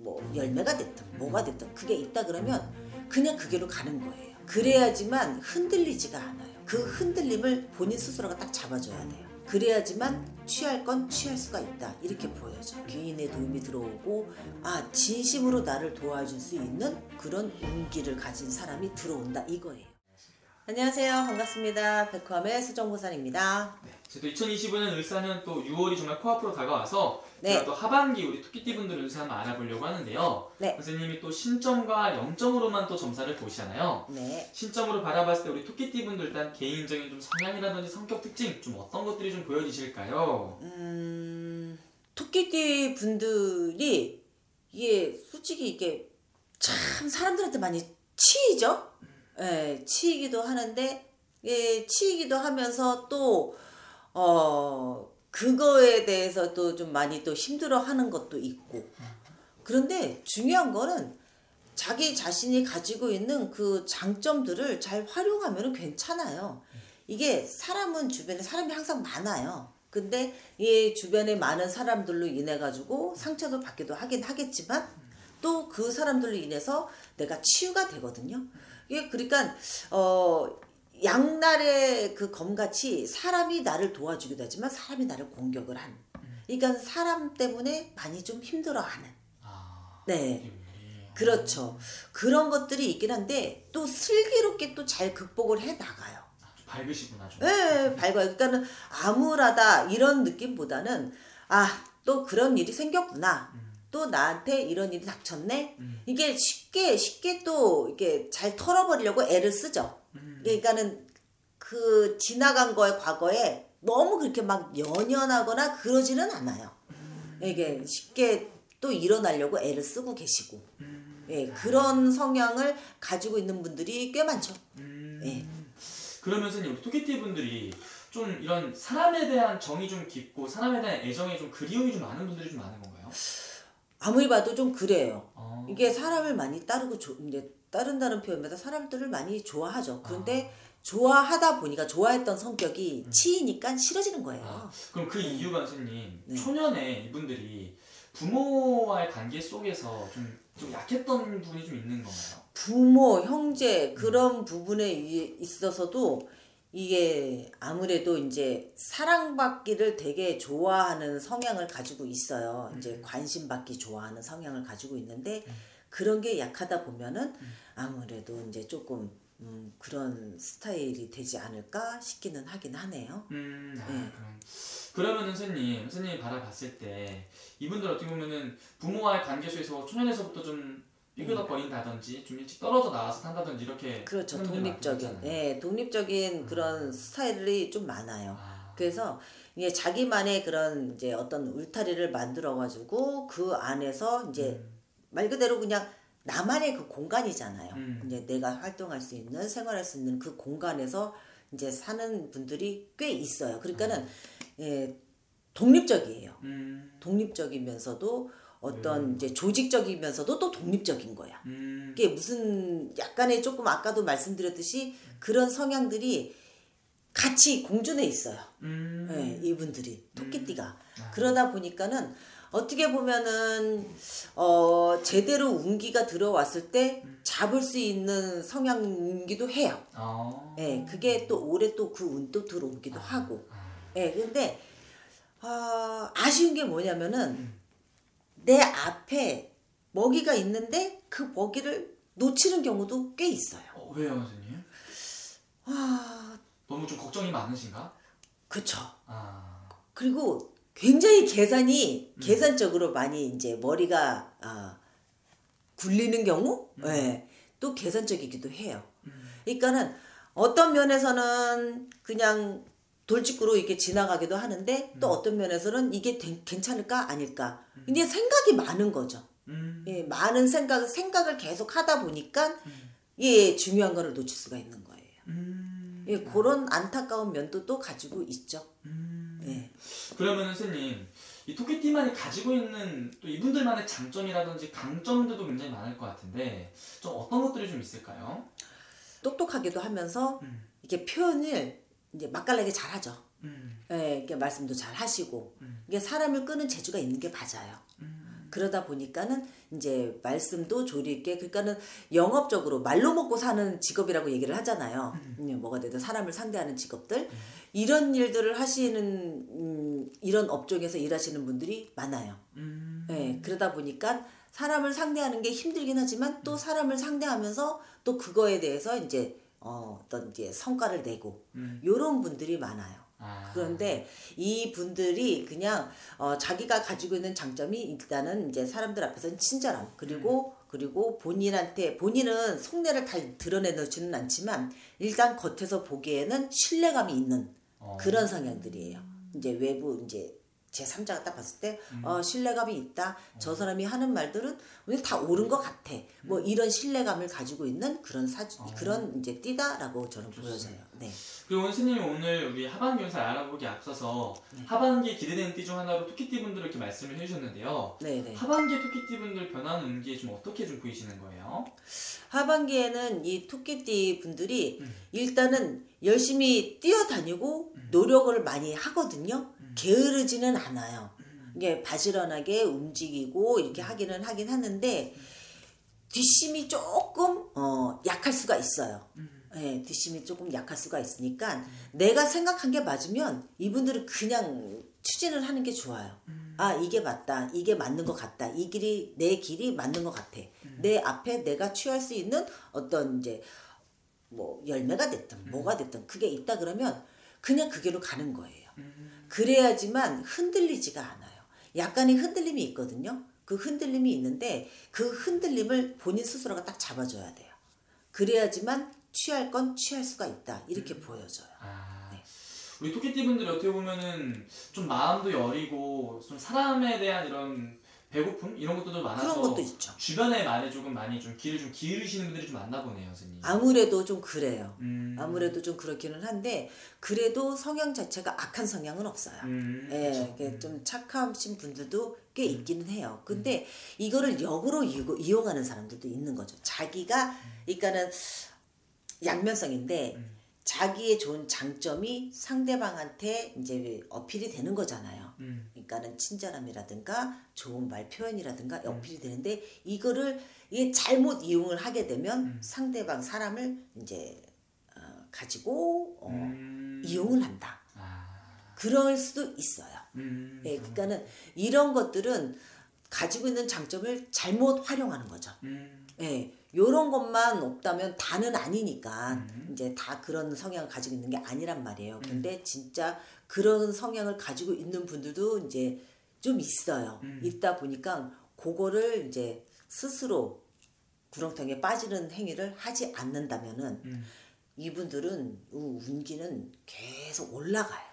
뭐 열매가 됐든 뭐가 됐든 그게 있다 그러면 그냥 그 길로 가는 거예요. 그래야지만 흔들리지가 않아요. 그 흔들림을 본인 스스로가 딱 잡아줘야 돼요. 그래야지만 취할 건 취할 수가 있다 이렇게 보여져요. 귀인의 도움이 들어오고 진심으로 나를 도와줄 수 있는 그런 운기를 가진 사람이 들어온다 이거예요. 안녕하세요. 반갑습니다. 백화점의 수정보살입니다. 네, 저도 2025년 을사년 또 6월이 정말 코앞으로 다가와서 네. 제가 또 하반기 우리 토끼띠분들 운세 한번 알아보려고 하는데요. 네. 선생님이 또 신점과 영점으로만 또 점사를 보시잖아요. 네. 신점으로 바라봤을 때 우리 토끼띠분들 일단 개인적인 좀 성향이라든지 성격 특징 좀 어떤 것들이 좀 보여지실까요? 토끼띠 분들이 이게 솔직히 이게 참 사람들한테 많이 치이죠? 예, 치이기도 하는데, 예, 치이기도 하면서 또, 그거에 대해서도 좀 많이 또 힘들어 하는 것도 있고. 그런데 중요한 거는 자기 자신이 가지고 있는 그 장점들을 잘 활용하면 괜찮아요. 이게 사람은 주변에 사람이 항상 많아요. 근데 이 주변에 많은 사람들로 인해 가지고 상처도 받기도 하긴 하겠지만 또 그 사람들로 인해서 내가 치유가 되거든요. 이게 그러니까 양날의 그 검같이 사람이 나를 도와주기도 하지만 사람이 나를 공격을 하는. 그러니까 사람 때문에 많이 좀 힘들어하는. 네, 그렇죠. 그런 것들이 있긴 한데 또 슬기롭게 또 잘 극복을 해 나가요. 좀 밝으시구나 좀. 네, 밝아요. 그러니까는 암울하다 이런 느낌보다는 또 그런 일이 생겼구나. 또 나한테 이런 일이 닥쳤네. 이게 쉽게 또 이게 잘 털어버리려고 애를 쓰죠. 그러니까는 그 지나간 거에 과거에 너무 그렇게 막 연연하거나 그러지는 않아요. 이게 쉽게 또 일어나려고 애를 쓰고 계시고, 예, 그런 성향을 가지고 있는 분들이 꽤 많죠. 예. 그러면 선생님 우리 토끼띠 분들이 좀 이런 사람에 대한 정이 좀 깊고 사람에 대한 애정이 좀 그리움이 좀 많은 분들이 좀 많은 건가요? 아무리 봐도 좀 그래요. 이게 사람을 많이 따르고 이제 따른다는 표현보다 사람들을 많이 좋아하죠. 그런데 좋아하다 보니까 좋아했던 성격이 치이니까 싫어지는 거예요. 그럼 그 이유가 선생님 네. 초년에 이분들이 부모와의 관계 속에서 좀 약했던 부분이 좀 있는 건가요? 부모, 형제 그런 부분에 있어서도 이게 아무래도 이제 사랑받기를 되게 좋아하는 성향을 가지고 있어요. 이제 관심받기 좋아하는 성향을 가지고 있는데 그런 게 약하다 보면은 아무래도 이제 조금 그런 스타일이 되지 않을까 싶기는 하긴 하네요. 네. 그러면 선생님이 바라봤을 때 이분들 어떻게 보면은 부모와의 관계 속에서 초년에서부터 좀 삐그덕거린다든지 좀 일찍 떨어져 나와서 산다든지 이렇게. 그렇죠. 독립적인 그런 스타일이 좀 많아요. 그래서 이제 자기만의 그런 이제 어떤 울타리를 만들어 가지고 그 안에서 이제 말 그대로 그냥 나만의 그 공간이잖아요. 이제 내가 활동할 수 있는 생활할 수 있는 그 공간에서 이제 사는 분들이 꽤 있어요. 그러니까는 예, 독립적이에요. 독립적이면서도 어떤 이제 조직적이면서도 또 독립적인 거야. 이게 무슨 약간의 조금 아까도 말씀드렸듯이 그런 성향들이 같이 공존해 있어요. 네, 이분들이 토끼띠가. 그러다 보니까는 어떻게 보면은 제대로 운기가 들어왔을 때 잡을 수 있는 성향이기도 해요. 네, 그게 또 올해 또 그 운도 들어오기도 하고. 네, 근데 아쉬운 게 뭐냐면은 내 앞에 먹이가 있는데 그 먹이를 놓치는 경우도 꽤 있어요. 왜요, 선생님? 너무 좀 걱정이 많으신가? 그쵸. 그리고 굉장히 계산적으로 많이 이제 머리가 굴리는 경우? 네, 또 계산적이기도 해요. 그러니까는 어떤 면에서는 그냥 돌직구로 이렇게 지나가기도 하는데 또 어떤 면에서는 이게 괜찮을까 아닐까 이제 생각이 많은 거죠. 예, 많은 생각을 계속 하다 보니까 예, 중요한 거를 놓칠 수가 있는 거예요. 예, 그런 안타까운 면도 또 가지고 있죠. 예. 그러면 선생님 이 토끼띠만이 가지고 있는 또 이분들만의 장점이라든지 강점들도 굉장히 많을 것 같은데 좀 어떤 것들이 좀 있을까요? 똑똑하기도 하면서 이게 표현을 이제 맛깔나게 잘하죠. 예, 이렇게 말씀도 잘 하시고 이게 사람을 끄는 재주가 있는 게 맞아요. 그러다 보니까는 이제 말씀도 조리 있게 그러니까는 영업적으로 말로 먹고 사는 직업이라고 얘기를 하잖아요. 뭐가 되든 사람을 상대하는 직업들 이런 일들을 하시는 이런 업종에서 일하시는 분들이 많아요. 네, 그러다 보니까 사람을 상대하는 게 힘들긴 하지만 또 사람을 상대하면서 또 그거에 대해서 이제 어떤 이제 성과를 내고 요런 분들이 많아요. 그런데 이 분들이 그냥 자기가 가지고 있는 장점이 일단은 이제 사람들 앞에서는 친절함 그리고 본인은 속내를 다 드러내놓지는 않지만 일단 겉에서 보기에는 신뢰감이 있는 그런 성향들이에요. 이제 외부 이제 제3자가 딱 봤을 때 신뢰감이 있다. 저 사람이 하는 말들은 다 옳은 것 같아. 뭐 이런 신뢰감을 가지고 있는 그런 이제 띠다라고 저는 보여져요. 네. 그리고 원수님 오늘 우리 하반기 운세 알아보기 앞서서 하반기 기대되는 띠 중 하나로 토끼띠 분들 이렇게 말씀을 해주셨는데요. 네네. 하반기 토끼띠 분들 변하는 운기에 좀 어떻게 좀 보이시는 거예요? 하반기에는 이 토끼띠 분들이 일단은 열심히 뛰어다니고 노력을 많이 하거든요. 게으르지는 않아요. 이게 바지런하게 움직이고 이렇게 하긴 하는데 뒷심이 조금 약할 수가 있어요. 네, 뒷심이 조금 약할 수가 있으니까 내가 생각한 게 맞으면 이분들은 그냥 추진을 하는 게 좋아요. 아 이게 맞다. 이게 맞는 것 같다. 이 길이 내 길이 맞는 것 같아. 내 앞에 내가 취할 수 있는 어떤 이제 뭐 열매가 됐든 뭐가 됐든 그게 있다 그러면 그냥 그 길로 가는 거예요. 그래야지만 흔들리지가 않아요. 약간의 흔들림이 있거든요. 그 흔들림이 있는데 그 흔들림을 본인 스스로가 딱 잡아줘야 돼요. 그래야지만 취할 건 취할 수가 있다. 이렇게 보여져요. 네. 우리 토끼띠 분들이 어떻게 보면은 좀 마음도 여리고 좀 사람에 대한 이런 배고픔 이런 것도 많아서 그런 것도 있죠. 주변의 말에 조금 많이 좀 귀를 좀 기울이시는 분들이 좀 많나 보네요, 선생님. 아무래도 좀 그래요. 아무래도 좀 그렇기는 한데 그래도 성향 자체가 악한 성향은 없어요. 예, 좀 착하신 분들도 꽤 있기는 해요. 근데 이거를 역으로 이용하는 사람들도 있는 거죠. 자기가 그러니까는 양면성인데 자기의 좋은 장점이 상대방한테 이제 어필이 되는 거잖아요. 그러니까는 친절함이라든가 좋은 말 표현이라든가 어필이 되는데 이거를 이게 잘못 이용을 하게 되면 상대방 사람을 이제 가지고 이용을 한다. 그럴 수도 있어요. 예, 그러니까는 이런 것들은 가지고 있는 장점을 잘못 활용하는 거죠. 예, 요런 것만 없다면 다는 아니니까 이제 다 그런 성향을 가지고 있는 게 아니란 말이에요. 근데 진짜 그런 성향을 가지고 있는 분들도 이제 좀 있어요. 있다 보니까 그거를 이제 스스로 구렁텅이에 빠지는 행위를 하지 않는다면은 이분들은 운기는 계속 올라가요.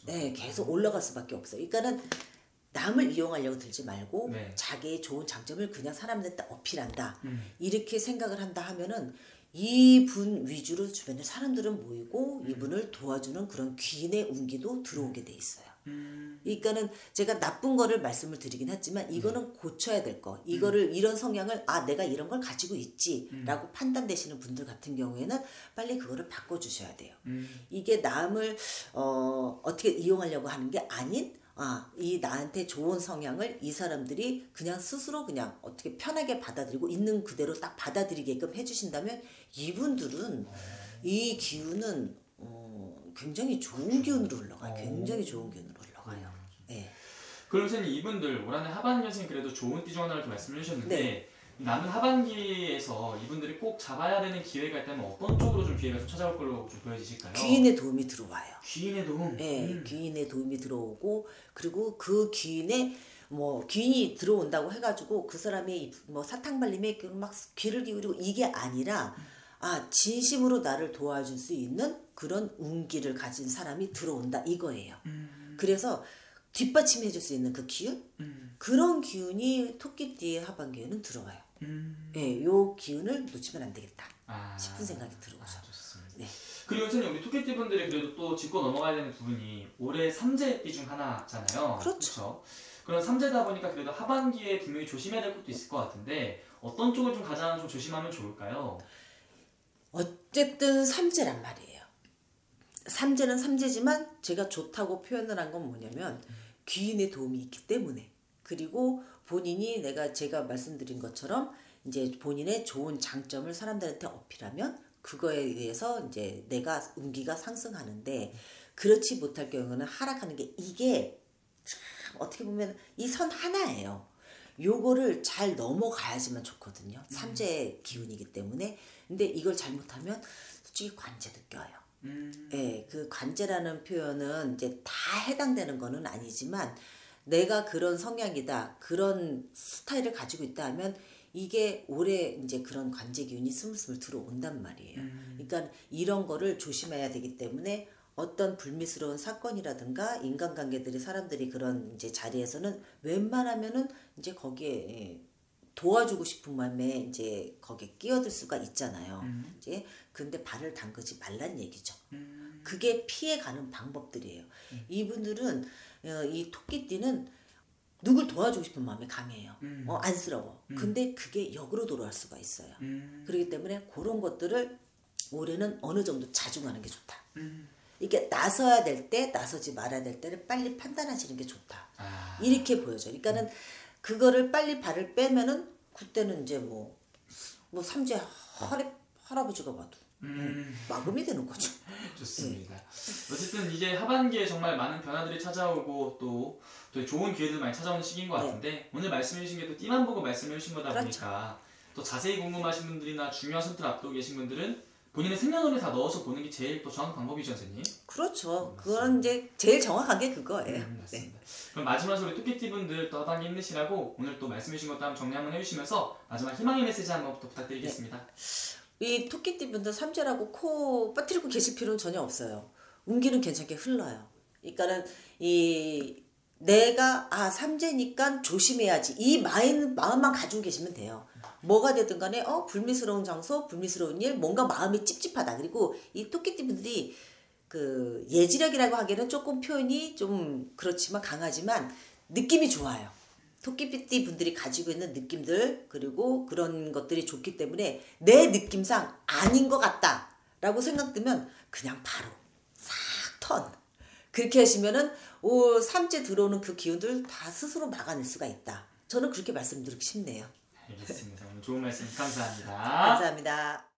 네, 계속 올라갈 수밖에 없어요. 그러니까는 남을 이용하려고 들지 말고 네. 자기의 좋은 장점을 그냥 사람들한테 어필한다. 이렇게 생각을 한다 하면은 이분 위주로 주변에 사람들은 모이고 이분을 도와주는 그런 귀인의 운기도 들어오게 돼 있어요. 그러니까는 제가 나쁜 거를 말씀을 드리긴 했지만 이거는 고쳐야 될 거. 이거를 이런 성향을 내가 이런 걸 가지고 있지라고 판단되시는 분들 같은 경우에는 빨리 그거를 바꿔주셔야 돼요. 이게 남을 어떻게 이용하려고 하는 게 아닌 이 나한테 좋은 성향을 이 사람들이 그냥 스스로 그냥 어떻게 편하게 받아들이고 있는 그대로 딱 받아들이게끔 해주신다면 이분들은 이 기운은 굉장히 좋은 기운으로 흘러가요. 굉장히 좋은 기운으로 흘러가요. 네. 그럼 선생님 이분들 올 한해 하반기에는 그래도 좋은 띠 중 하나를 또 말씀을 해주셨는데 네. 남은 하반기에서 이분들이 꼭 잡아야 되는 기회가 있다면 어떤 쪽으로 좀 기회가 좀 찾아올 걸로 좀 보여지실까요? 귀인의 도움이 들어와요. 귀인의 도움? 네, 귀인의 도움이 들어오고 그리고 그 귀인의 귀인이 들어온다고 해가지고 그 사람이 뭐 사탕 발림에 막 귀를 기울이고 이게 아니라 진심으로 나를 도와줄 수 있는 그런 운기를 가진 사람이 들어온다 이거예요. 그래서 뒷받침해 줄 수 있는 그 기운? 그런 기운이 토끼띠의 하반기에는 들어와요. 네, 요 기운을 놓치면 안 되겠다 싶은 생각이 들어오죠. 좋습니다. 네. 그리고 선생님 우리 토끼띠 분들이 그래도 또 짚고 넘어가야 되는 부분이 올해 삼재띠 중 하나잖아요. 그렇죠. 그런 삼재다 보니까 그래도 하반기에 분명히 조심해야 될 것도 있을 것 같은데 어떤 쪽을 좀 가장 좀 조심하면 좋을까요? 어쨌든 삼재란 말이에요. 삼재는 삼재지만 제가 좋다고 표현을 한 건 뭐냐면 귀인의 도움이 있기 때문에 그리고 본인이 제가 말씀드린 것처럼 이제 본인의 좋은 장점을 사람들한테 어필하면 그거에 의해서 이제 내가 운기가 상승하는데 그렇지 못할 경우는 하락하는 게 이게 참 어떻게 보면 이 선 하나예요. 요거를 잘 넘어가야지만 좋거든요. 삼재 기운이기 때문에. 근데 이걸 잘못하면 솔직히 관제도 껴요. 예, 그 관제라는 표현은 이제 다 해당되는 거는 아니지만 내가 그런 성향이다, 그런 스타일을 가지고 있다 하면 이게 오래 이제 그런 관제 기운이 스물스물 들어온단 말이에요. 그러니까 이런 거를 조심해야 되기 때문에 어떤 불미스러운 사건이라든가 인간관계들이 사람들이 그런 이제 자리에서는 웬만하면은 이제 거기에 도와주고 싶은 마음에 이제 거기에 끼어들 수가 있잖아요. 이제 근데 발을 담그지 말란 얘기죠. 그게 피해가는 방법들이에요. 이분들은 이 토끼띠는 누굴 도와주고 싶은 마음이 강해요. 안쓰러워. 근데 그게 역으로 돌아갈 수가 있어요. 그렇기 때문에 그런 것들을 올해는 어느 정도 자중하는 게 좋다. 이게 나서야 될 때, 나서지 말아야 될 때를 빨리 판단하시는 게 좋다. 이렇게 보여져. 그러니까는 그거를 빨리 발을 빼면은 그때는 이제 뭐 삼재 할아버지가 봐도 마금이 되는 거죠. 좋습니다. 어쨌든 이제 하반기에 정말 많은 변화들이 찾아오고 또 좋은 기회들 많이 찾아오는 시기인 것 같은데 오늘 말씀해 주신 게 또 띠만 보고 말씀해 주신 거다 보니까 또 자세히 궁금하신 분들이나 중요한 선택을 앞두고 계신 분들은 본인의 생년월일 다 넣어서 보는 게 제일 또 정확한 방법이죠, 선생님? 그렇죠. 그건 이제 제일 정확한 게 그거예요. 맞습니다. 그럼 마지막으로 우리 토끼띠 분들 또 하반기 힘내시라고 오늘 또 말씀해 주신 것도 한번 정리 한번 해주시면서 마지막 희망의 메시지 한번 또 부탁드리겠습니다. 이 토끼띠 분들 삼재라고 코 빠뜨리고 계실 필요는 전혀 없어요. 운기는 괜찮게 흘러요. 그러니까는 내가 삼재니까 조심해야지 이 마음만 가지고 계시면 돼요. 뭐가 되든 간에 불미스러운 장소, 불미스러운 일, 뭔가 마음이 찝찝하다. 그리고 이 토끼띠 분들이 그 예지력이라고 하기에는 조금 표현이 좀 그렇지만 강하지만 느낌이 좋아요. 토끼띠 분들이 가지고 있는 느낌들 그리고 그런 것들이 좋기 때문에 내 느낌상 아닌 것 같다 라고 생각되면 그냥 바로 싹 턴. 그렇게 하시면은 삼재 들어오는 그 기운들 다 스스로 막아낼 수가 있다. 저는 그렇게 말씀드리고 싶네요. 알겠습니다. 오늘 좋은 말씀 감사합니다. 감사합니다.